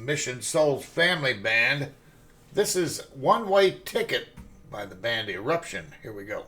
Mission Souls Family Band. This is One Way Ticket by the band Eruption. Here we go.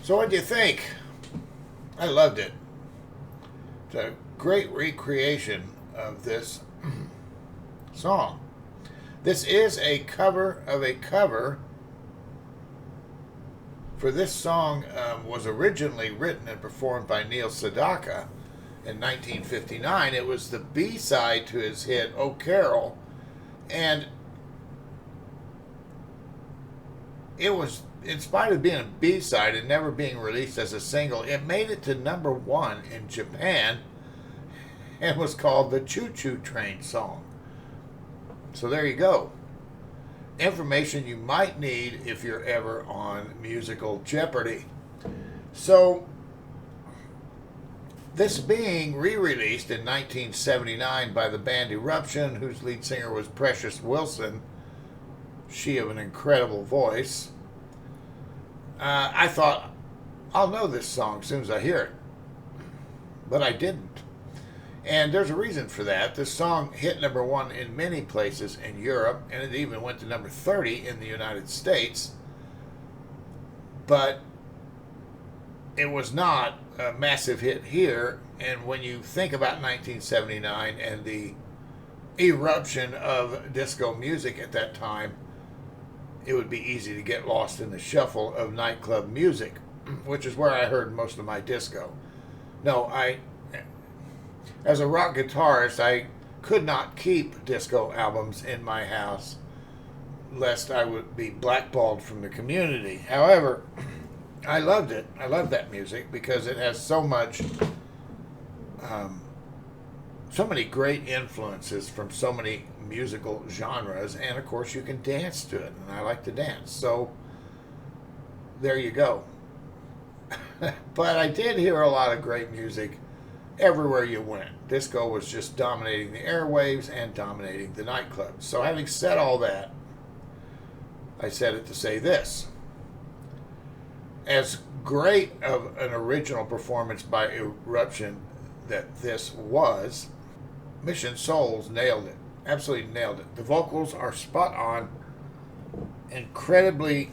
So what do you think? I loved it. It's a great recreation of this song. This is a cover of a cover. For this song was originally written and performed by Neil Sedaka in 1959. It was the B-side to his hit "Oh Carol," and it was, in spite of being a B-side and never being released as a single, it made it to #1 in Japan and was called the Choo Choo Train song. So there you go. Information you might need if you're ever on Musical Jeopardy. So, this being re-released in 1979 by the band Eruption, whose lead singer was Precious Wilson, she of an incredible voice, I thought, I'll know this song as soon as I hear it. But I didn't. And there's a reason for that. This song hit #1 in many places in Europe, and it even went to number 30 in the United States. But it was not a massive hit here. And when you think about 1979 and the eruption of disco music at that time, it would be easy to get lost in the shuffle of nightclub music, which is where I heard most of my disco. No, as a rock guitarist, I could not keep disco albums in my house lest I would be blackballed from the community. However, I loved it. I love that music because it has so many great influences from so many musical genres, and of course you can dance to it, and I like to dance. So there you go. But I did hear a lot of great music everywhere you went. Disco was just dominating the airwaves and dominating the nightclubs. So having said all that, I said it to say this. As great of an original performance by Eruption that this was, Mission Souls nailed it. Absolutely nailed it. The vocals are spot on, incredibly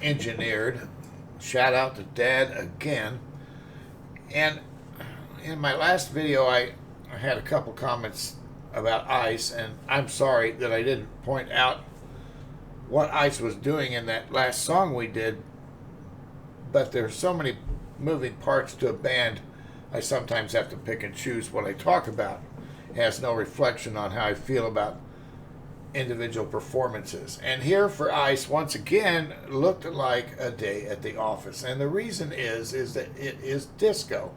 engineered. Shout out to Dad again. And in my last video, I had a couple comments about Ice, and I'm sorry that I didn't point out what Ice was doing in that last song we did, but there's so many moving parts to a band, I sometimes have to pick and choose what I talk about. It has no reflection on how I feel about individual performances. And here for Ice, once again, looked like a day at the office. And the reason is that it is disco.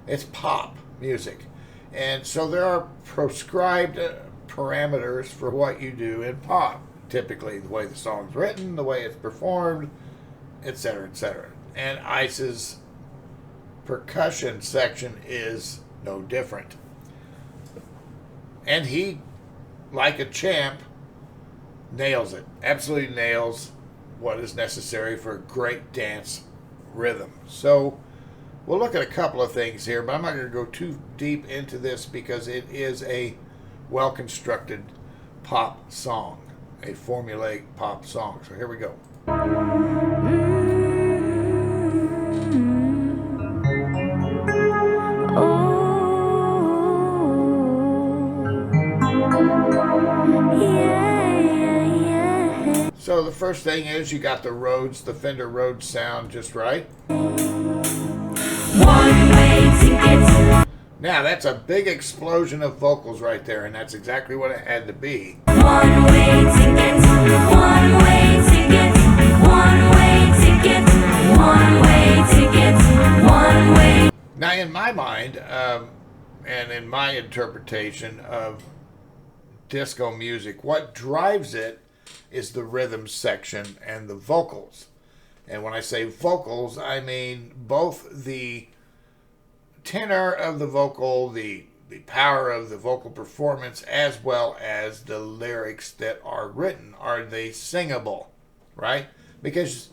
It's pop music. And so there are prescribed parameters for what you do in pop. Typically the way the song's written, the way it's performed, etc., etc. And Ice's percussion section is no different. And he, like a champ, nails it. Absolutely nails what is necessary for a great dance rhythm. So we'll look at a couple of things here, but I'm not going to go too deep into this because it is a well-constructed pop song, a formulaic pop song. So here we go. So the first thing is you got the Rhodes, the Fender Rhodes sound just right. Now that's a big explosion of vocals right there, and that's exactly what it had to be. One way to get, one way to get, one way to get, one way to get, one way. Now in my mind, and in my interpretation of disco music, what drives it is the rhythm section and the vocals. And when I say vocals, I mean both the tenor of the vocal, the power of the vocal performance, as well as the lyrics that are written. Are they singable, right? Because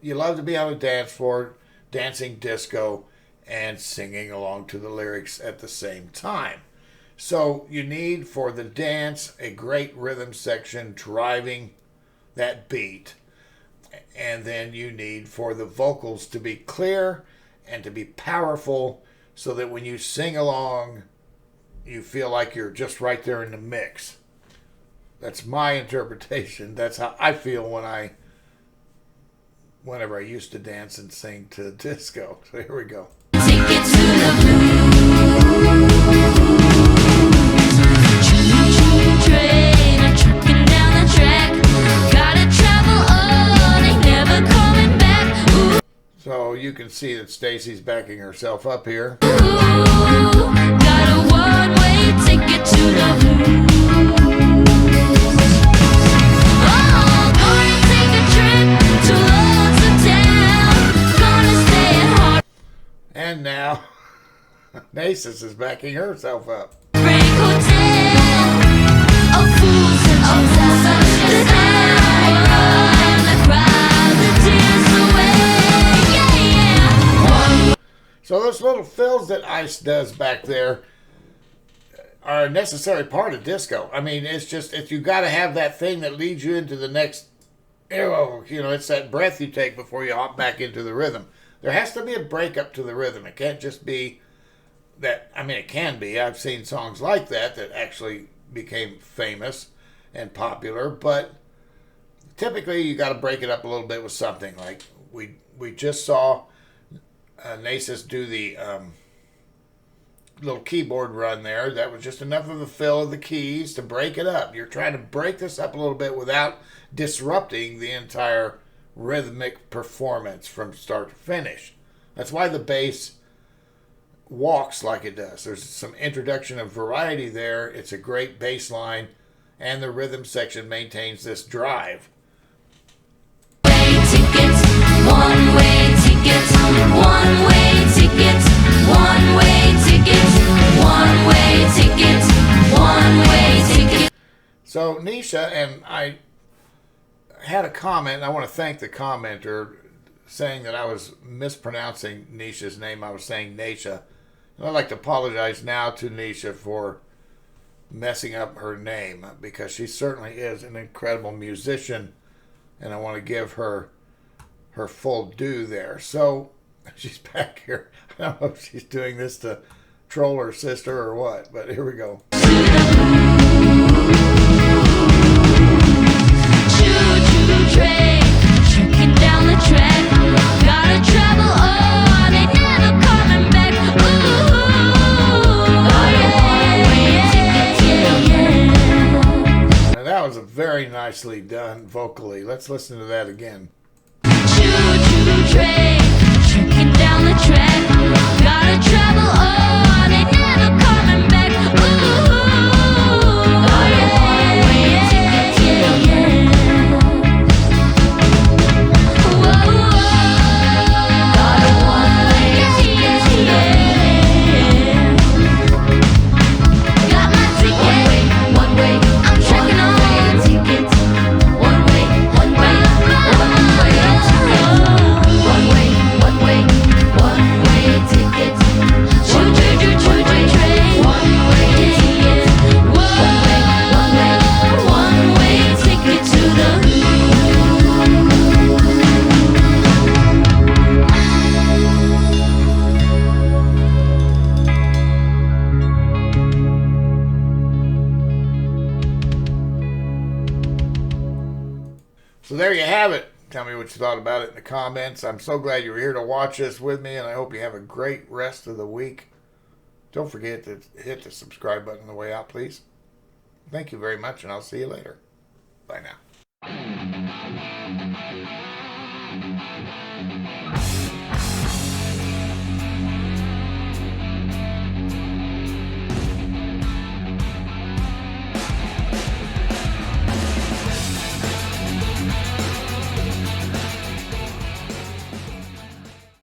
you love to be on a dance floor, dancing disco, and singing along to the lyrics at the same time. So you need for the dance a great rhythm section driving that beat, and then you need for the vocals to be clear and to be powerful so that when you sing along you feel like you're just right there in the mix. That's my interpretation. That's how I feel whenever I used to dance and sing to disco. So here we go. Take it to the blue. Train, trucking down the track. Gotta travel on, ain't never coming back. Ooh. So you can see that Stacy's backing herself up here. Ooh, got a one-way ticket to the blue. Oh, gonna take a trip to Lonesome Town. Gonna stay at home. And now Nasus is backing herself up. Break hotel. So those little fills that Ice does back there are a necessary part of disco. I mean, it's you got to have that thing that leads you into the next, it's that breath you take before you hop back into the rhythm. there has to be a breakup to the rhythm. It can't just be that. I mean, it can be. I've seen songs like that actually became famous and popular, but typically you got to break it up a little bit with something. Like we just saw Nasus do the little keyboard run there. That was just enough of a fill of the keys to break it up. You're trying to break this up a little bit without disrupting the entire rhythmic performance from start to finish. That's why the bass walks like it does. There's some introduction of variety there. It's a great bass line, and the rhythm section maintains this drive. Tickets, one-way tickets, one-way tickets, one-way tickets, one-way tickets, one-way tickets. So Nisha, and I had a comment, and I want to thank the commenter saying that I was mispronouncing Nisha's name. I was saying Nisha. And I'd like to apologize now to Nisha for messing up her name, because she certainly is an incredible musician, and I want to give her full due there. So she's back here. I don't know if she's doing this to troll her sister or what, but here we go. Choo-choo train, trucking down the track. Gotta travel on, ain't never coming back. Ooh, yeah. Now that was a very nicely done vocally. Let's listen to that again. Choo-choo train, trucking down the track. Gotta travel on, ain't never coming back. Ooh, So there you have it. Tell me what you thought about it in the comments. I'm so glad you were here to watch this with me, and I hope you have a great rest of the week. Don't forget to hit the subscribe button on the way out, please. Thank you very much, and I'll see you later. Bye now.